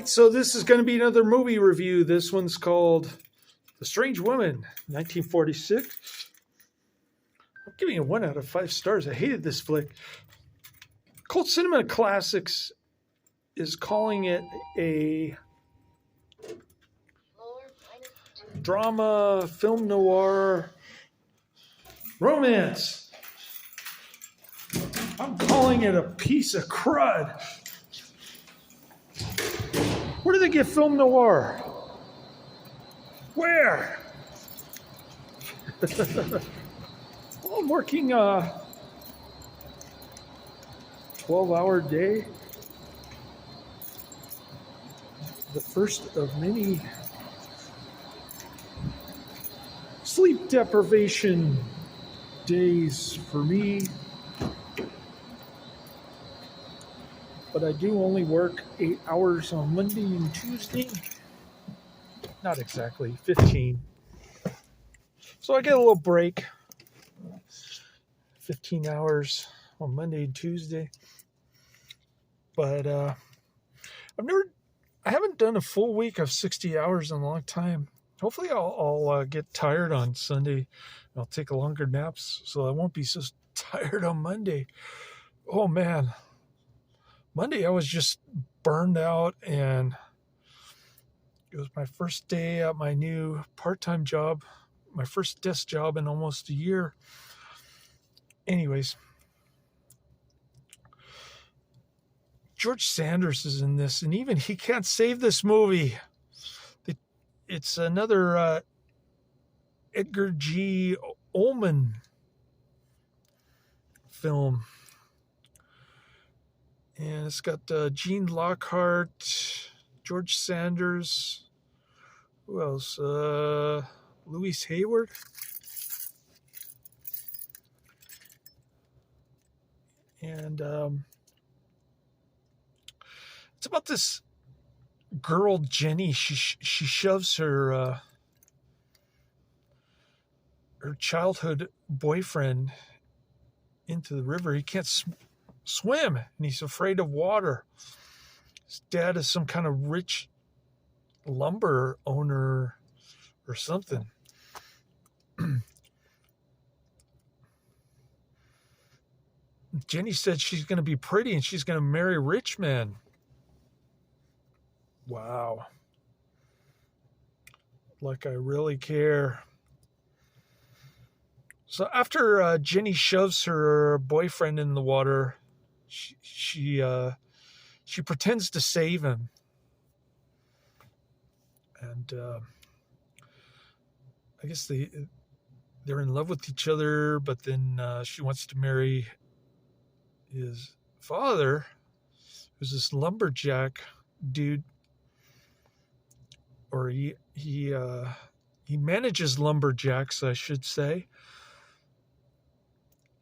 So this is going to be another movie review. This one's called The Strange Woman, 1946. I'm giving it 1 out of 5 stars. I hated this flick. Cult Cinema Classics is calling it a drama, film noir, romance. I'm calling it a piece of crud. Where do they get film noir? Where? Well, I'm working a 12-hour day. The first of many sleep deprivation days for me. But I do only work 8 hours on Monday and Tuesday. Not exactly, 15. So I get a little break. 15 hours on Monday and Tuesday. But I haven't done a full week of 60 hours in a long time. Hopefully I'll get tired on Sunday. I'll take longer naps so I won't be so tired on Monday. Oh man. Monday I was just burned out, and it was my first day at my new part-time job, my first desk job in almost a year. Anyways, George Sanders is in this, and even he can't save this movie. It's another Edgar G. Ulmer film. And it's got Gene Lockhart, George Sanders, who else? Louis Hayward. And it's about this girl, Jenny. She shoves her childhood boyfriend into the river. He can't swim, and he's afraid of water. His dad is some kind of rich lumber owner or something. Jenny said she's going to be pretty and she's going to marry rich men. Wow. Like I really care. So after Jenny shoves her boyfriend in the water, she pretends to save him, and I guess they're in love with each other. But then she wants to marry his father, who's this lumberjack dude, or he manages lumberjacks, I should say.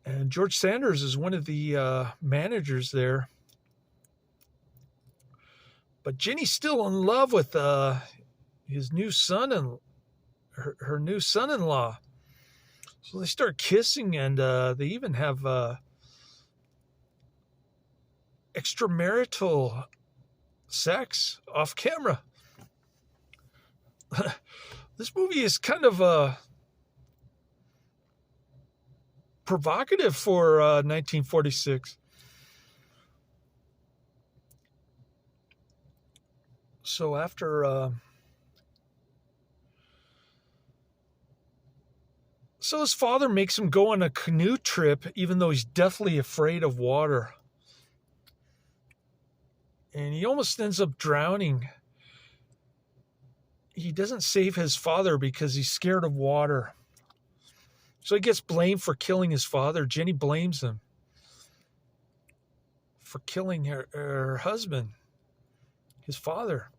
And George Sanders is one of the managers there. But Jenny's still in love with his new son and her new son-in-law. So they start kissing, and they even have extramarital sex off camera. This movie is kind of provocative for 1946. So after so his father makes him go on a canoe trip, even though he's deathly afraid of water, and he almost ends up drowning. He doesn't save his father because he's scared of water. So he gets blamed for killing his father. Jenny blames him for killing her husband, his father.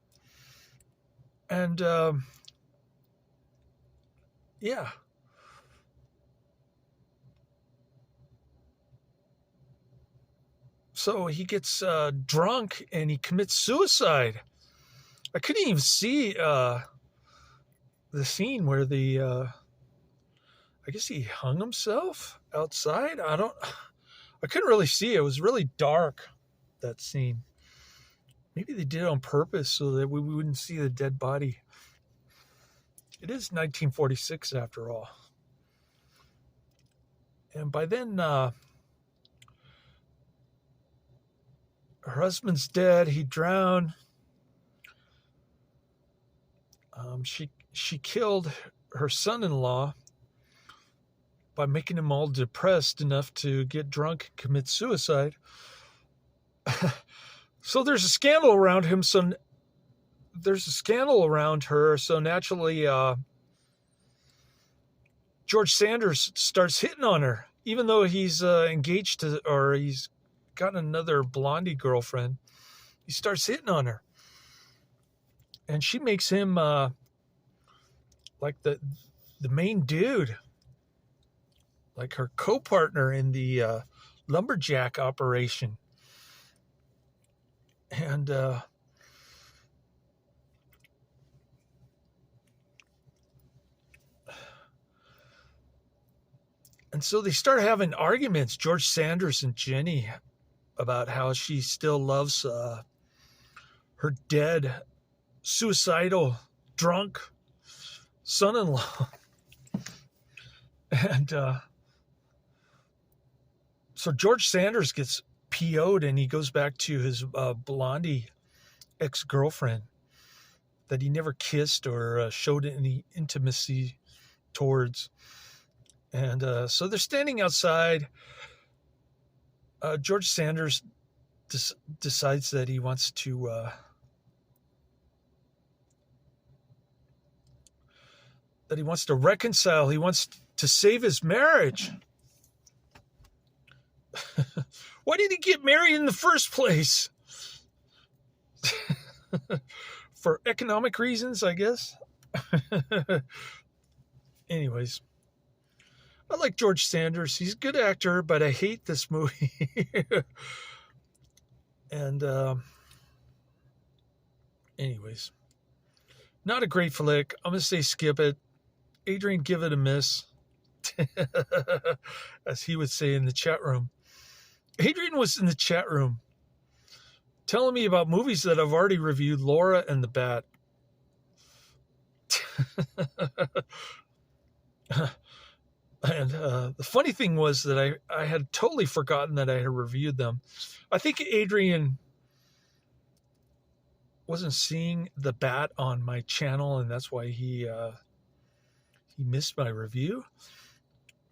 And, yeah. So he gets drunk and he commits suicide. I couldn't even see the scene where I guess he hung himself outside. I couldn't really see. It was really dark, that scene. Maybe they did it on purpose so that we wouldn't see the dead body. It is 1946 after all. And by then, her husband's dead. He drowned. She killed her son-in-law by making him all depressed enough to get drunk and commit suicide. So there's a scandal around him. So there's a scandal around her. So naturally, George Sanders starts hitting on her, even though he's engaged to, or he's got another blondie girlfriend. He starts hitting on her, and she makes him like the main dude, like her co-partner in the lumberjack operation. And so they start having arguments, George Sanders and Jenny, about how she still loves her dead, suicidal, drunk son-in-law. And so George Sanders gets PO'd and he goes back to his blondie ex-girlfriend that he never kissed or showed any intimacy towards. And so they're standing outside. George Sanders decides that he wants to reconcile. He wants to save his marriage. Why did he get married in the first place? For economic reasons, I guess. Anyways, I like George Sanders. He's a good actor, but I hate this movie. And anyways, not a great flick. I'm going to say skip it. Adrian, give it a miss. As he would say in the chat room. Adrian was in the chat room telling me about movies that I've already reviewed, Laura and the Bat. And the funny thing was that I had totally forgotten that I had reviewed them. I think Adrian wasn't seeing the Bat on my channel, and that's why he missed my review.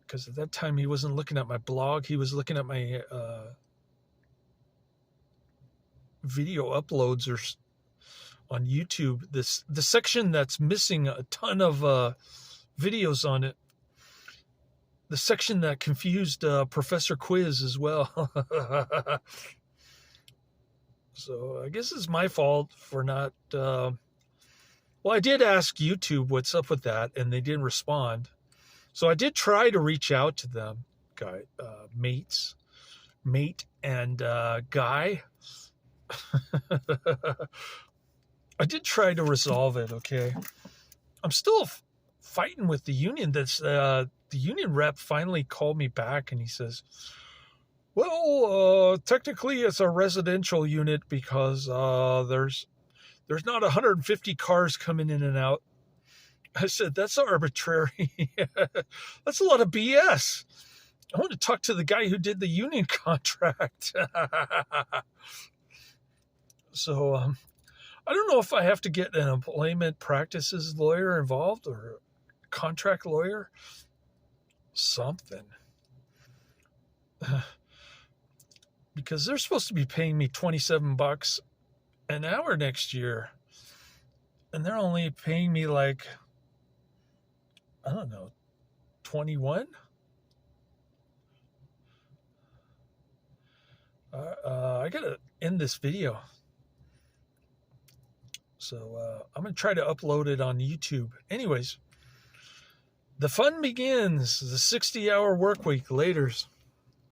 Because at that time he wasn't looking at my blog. He was looking at my video uploads or on YouTube. The section that's missing a ton of videos on it. The section that confused Professor Quiz as well. So I guess it's my fault for not... well, I did ask YouTube what's up with that, and they didn't respond. So I did try to reach out to them, mate and Guy. I did try to resolve it, okay? I'm still fighting with the union. The union rep finally called me back and he says, well, technically it's a residential unit because there's not 150 cars coming in and out. I said, that's arbitrary. That's a lot of BS. I want to talk to the guy who did the union contract. So I don't know if I have to get an employment practices lawyer involved or a contract lawyer. Something. Because they're supposed to be paying me $27 an hour next year. And they're only paying me like, I don't know, 21? I gotta end this video. So I'm gonna try to upload it on YouTube. Anyways, the fun begins. The 60-hour work week. Laters.